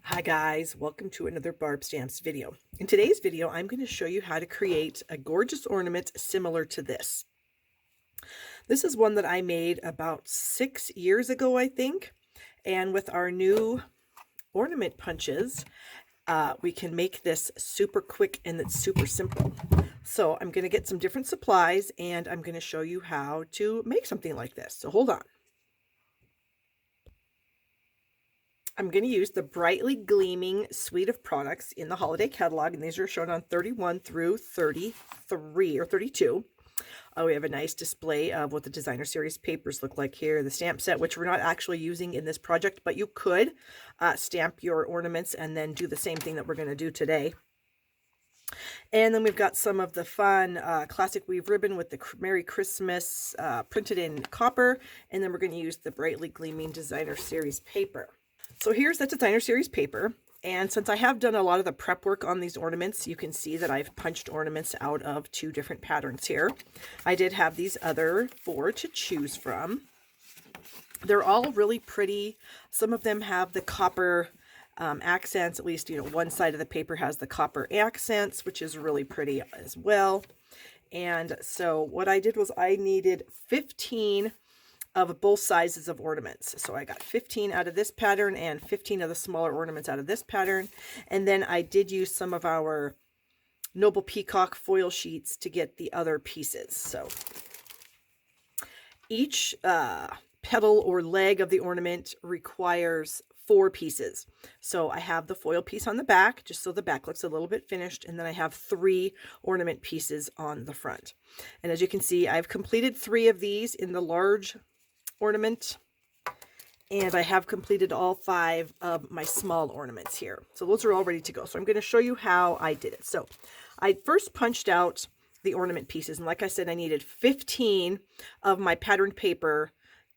Hi guys, welcome to another Barb Stamps video. In today's video, I'm going to show you how to create a gorgeous ornament similar to this. This is one that I made about 6 years ago, I think. And with our new ornament punches, we can make this super quick and it's super simple. So I'm going to get some different supplies and I'm going to show you how to make something like this. So hold on. I'm going to use the Brightly Gleaming suite of products in the holiday catalog, and these are shown on 31 through 33 or 32. We have a nice display of what the designer series papers look like here, the stamp set, which we're not actually using in this project, but you could stamp your ornaments and then do the same thing that we're going to do today. And then we've got some of the fun classic weave ribbon with the Merry Christmas printed in copper, and then we're going to use the Brightly Gleaming designer series paper. So here's the designer series paper, and since I have done a lot of the prep work on these ornaments, you can see that I've punched ornaments out of 2 different patterns here. I did have these other 4 to choose from. They're all really pretty. Some of them have the copper accents, at least, one side of the paper has the copper accents, which is really pretty as well. And so what I did was I needed 15 of both sizes of ornaments. So I got 15 out of this pattern and 15 of the smaller ornaments out of this pattern. And then I did use some of our Noble Peacock foil sheets to get the other pieces. So each petal or leg of the ornament requires 4 pieces. So I have the foil piece on the back, just so the back looks a little bit finished, and then I have 3 ornament pieces on the front. And as you can see, I've completed 3 of these in the large ornament, and I have completed all 5 of my small ornaments here. So those are all ready to go. So I'm going to show you how I did it. So I first punched out the ornament pieces, and like I said, I needed 15 of my patterned paper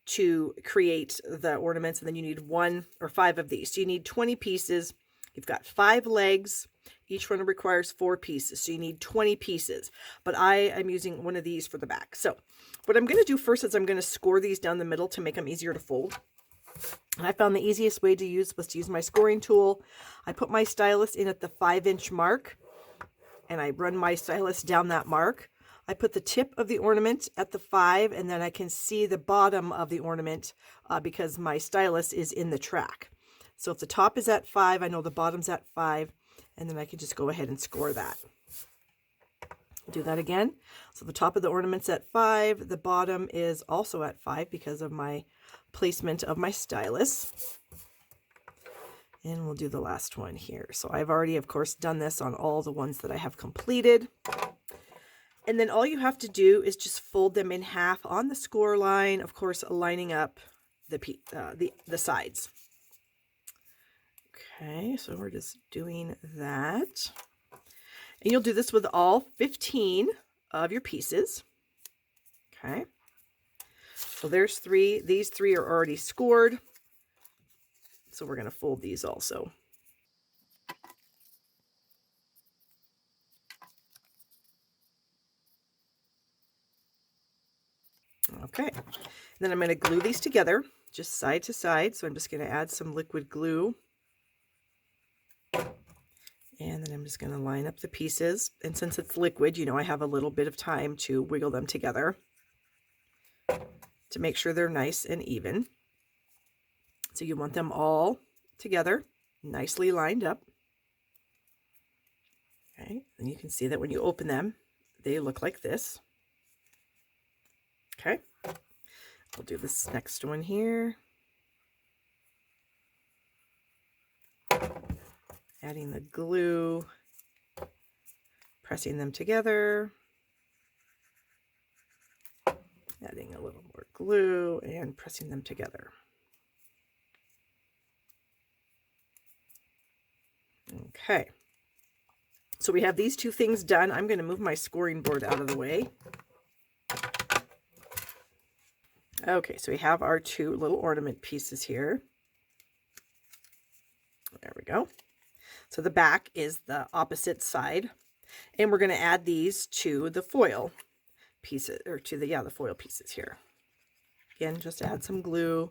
to create the ornaments, and then you need 1 or 5 of these. So you need 20 pieces. You've got 5 legs. Each one requires 4 pieces, so you need 20 pieces. But I am using one of these for the back. So what I'm going to do first is I'm going to score these down the middle to make them easier to fold. And I found the easiest way to use was to use my scoring tool. I put my stylus in at the 5-inch mark, and I run my stylus down that mark. I put the tip of the ornament at the 5, and then I can see the bottom of the ornament because my stylus is in the track. So if the top is at 5, I know the bottom's at 5, and then I can just go ahead and score that. Do that again. So the top of the ornament's at 5, the bottom is also at 5 because of my placement of my stylus. And we'll do the last one here. So I've already, of course, done this on all the ones that I have completed. And then all you have to do is just fold them in half on the score line, of course, lining up the sides. Okay, so we're just doing that. And you'll do this with all 15 of your pieces. Okay. So there's 3. These 3 are already scored. So we're going to fold these also. Okay. And then I'm going to glue these together, just side to side. So I'm just going to add some liquid glue. And then I'm just going to line up the pieces. And since it's liquid, I have a little bit of time to wiggle them together to make sure they're nice and even. So you want them all together, nicely lined up. Okay, and you can see that when you open them, they look like this. Okay, we'll do this next one here. Adding the glue, pressing them together, adding a little more glue, and pressing them together. Okay, so we have these 2 things done. I'm going to move my scoring board out of the way. Okay, so we have our 2 little ornament pieces here. There we go. So the back is the opposite side, and we're going to add these to the foil pieces, or to the foil pieces here. Again, just add some glue,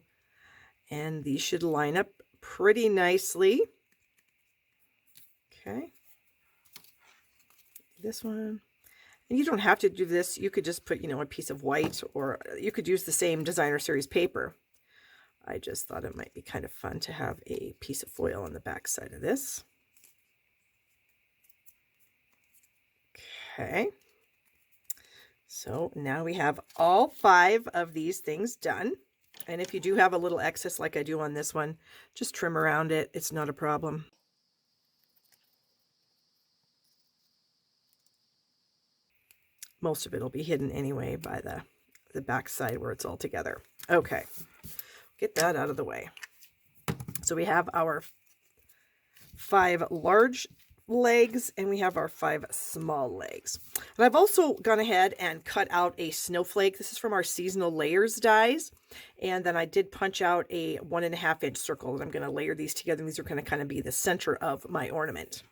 and these should line up pretty nicely. Okay. This one. And you don't have to do this. You could just put, a piece of white, or you could use the same designer series paper. I just thought it might be kind of fun to have a piece of foil on the back side of this. Okay. So now we have all 5 of these things done. And if you do have a little excess like I do on this one, just trim around it. It's not a problem. Most of it will be hidden anyway by the back side where it's all together. Okay, get that out of the way. So we have our 5 large legs and we have our 5 small legs. And I've also gone ahead and cut out a snowflake. This is from our seasonal layers dies. And then I did punch out a 1.5 inch circle, and I'm going to layer these together. And these are going to kind of be the center of my ornament.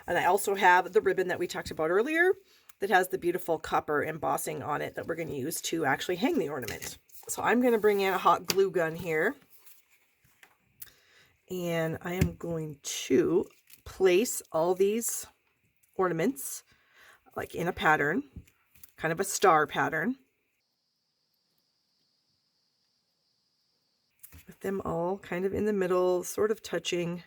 And I also have the ribbon that we talked about earlier that has the beautiful copper embossing on it that we're going to use to actually hang the ornament. So I'm going to bring in a hot glue gun here. And I am going to place all these ornaments like in a pattern, kind of a star pattern, with them all kind of in the middle, sort of touching.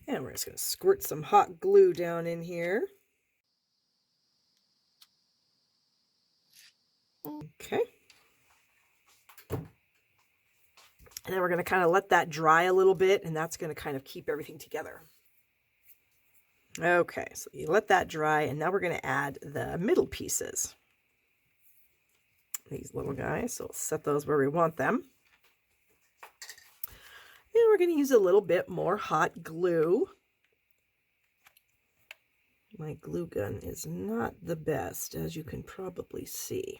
And we're just going to squirt some hot glue down in here. Okay. And then we're going to kind of let that dry a little bit, and that's going to kind of keep everything together. Okay, so you let that dry, and now we're going to add the middle pieces. These little guys, so we'll set those where we want them. And we're going to use a little bit more hot glue. My glue gun is not the best, as you can probably see.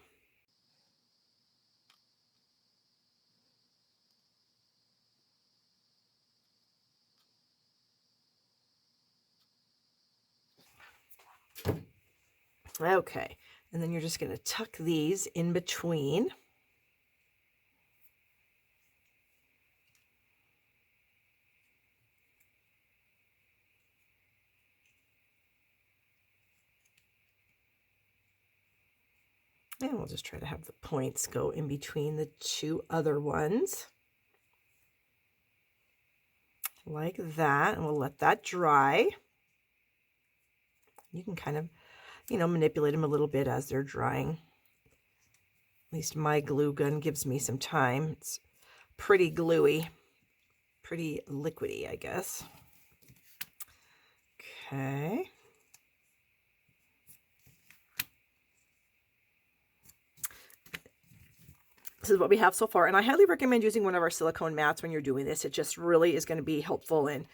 Okay, and then you're just going to tuck these in between. And we'll just try to have the points go in between the 2 other ones. Like that, and we'll let that dry. You can kind of, manipulate them a little bit as they're drying. At least my glue gun gives me some time. It's pretty gluey, pretty liquidy, I guess. Okay. This is what we have so far, and I highly recommend using one of our silicone mats when you're doing this. It just really is going to be helpful in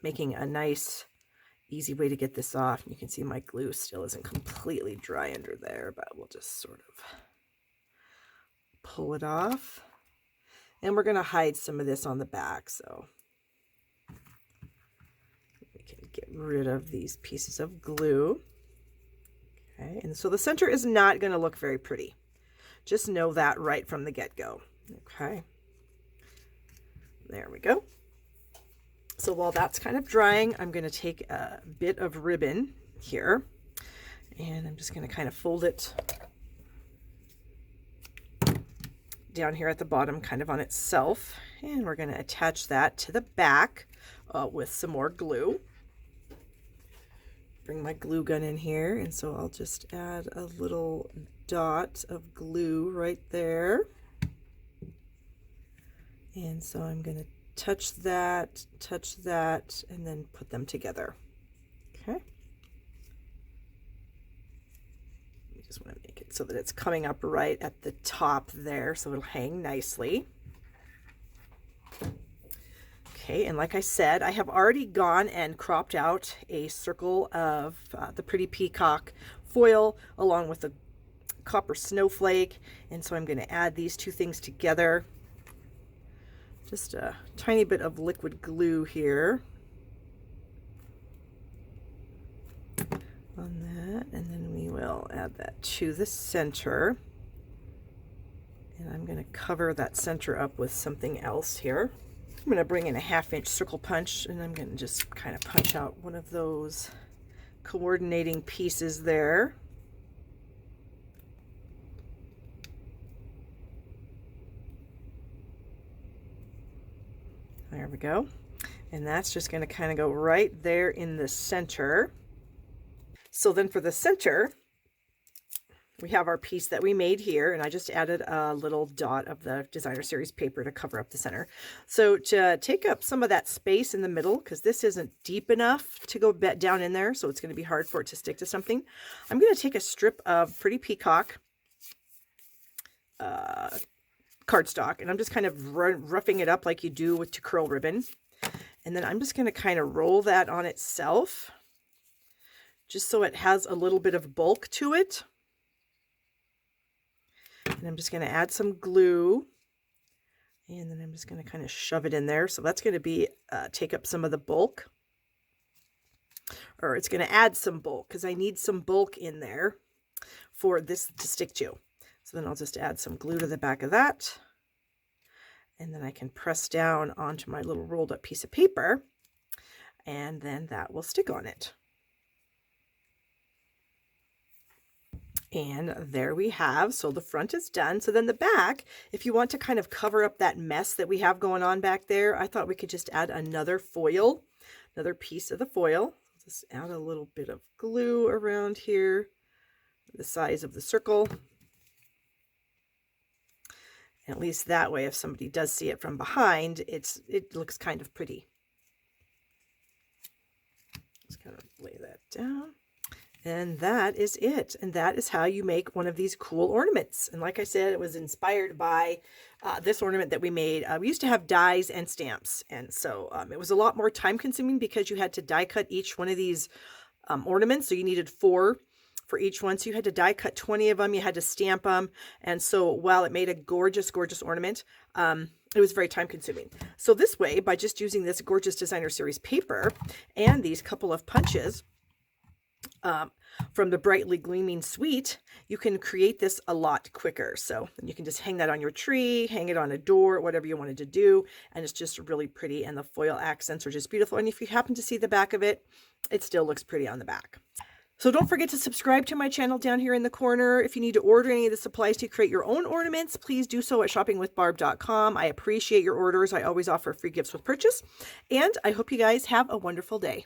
making a nice, easy way to get this off. You can see my glue still isn't completely dry under there, but we'll just sort of pull it off. And we're going to hide some of this on the back, so we can get rid of these pieces of glue. Okay, and so the center is not going to look very pretty. Just know that right from the get-go. Okay, there we go. So while that's kind of drying, I'm going to take a bit of ribbon here, and I'm just going to kind of fold it down here at the bottom, kind of on itself, and we're going to attach that to the back with some more glue. Bring my glue gun in here, and so I'll just add a little dot of glue right there. And so I'm going to touch that, and then put them together. Okay. You just want to make it so that it's coming up right at the top there, so it'll hang nicely. Okay, and like I said, I have already gone and cropped out a circle of the pretty peacock foil along with the copper snowflake, and so I'm going to add these 2 things together. Just a tiny bit of liquid glue here on that, and then we will add that to the center, and I'm going to cover that center up with something else here. I'm going to bring in a 1/2-inch circle punch, and I'm going to just kind of punch out one of those coordinating pieces there. There we go. And that's just going to kind of go right there in the center. So then for the center, we have our piece that we made here, and I just added a little dot of the designer series paper to cover up the center. So to take up some of that space in the middle, because this isn't deep enough to go down in there, so it's going to be hard for it to stick to something, I'm going to take a strip of Pretty Peacock cardstock, and I'm just kind of roughing it up like you do to curl ribbon. And then I'm just going to kind of roll that on itself, just so it has a little bit of bulk to it. And I'm just going to add some glue, and then I'm just going to kind of shove it in there. So that's going to be take up some of the bulk, or it's going to add some bulk because I need some bulk in there for this to stick to. So then I'll just add some glue to the back of that. And then I can press down onto my little rolled up piece of paper, and then that will stick on it. And there we have, so the front is done. So then the back, if you want to kind of cover up that mess that we have going on back there, I thought we could just add another foil, another piece of the foil. Just add a little bit of glue around here, the size of the circle. At least that way, if somebody does see it from behind, it looks kind of pretty. Just kind of lay that down. And that is it. And that is how you make one of these cool ornaments. And like I said, it was inspired by this ornament that we made. We used to have dies and stamps. And so it was a lot more time consuming because you had to die cut each one of these ornaments. So you needed 4 for each one. So you had to die cut 20 of them. You had to stamp them. And so while it made a gorgeous, gorgeous ornament, it was very time consuming. So this way, by just using this gorgeous designer series paper and these couple of punches from the Brightly Gleaming suite, you can create this a lot quicker. So you can just hang that on your tree, hang it on a door, whatever you wanted to do. And it's just really pretty. And the foil accents are just beautiful. And if you happen to see the back of it, it still looks pretty on the back. So don't forget to subscribe to my channel down here in the corner. If you need to order any of the supplies to create your own ornaments, please do so at shoppingwithbarb.com. I appreciate your orders. I always offer free gifts with purchase. And I hope you guys have a wonderful day.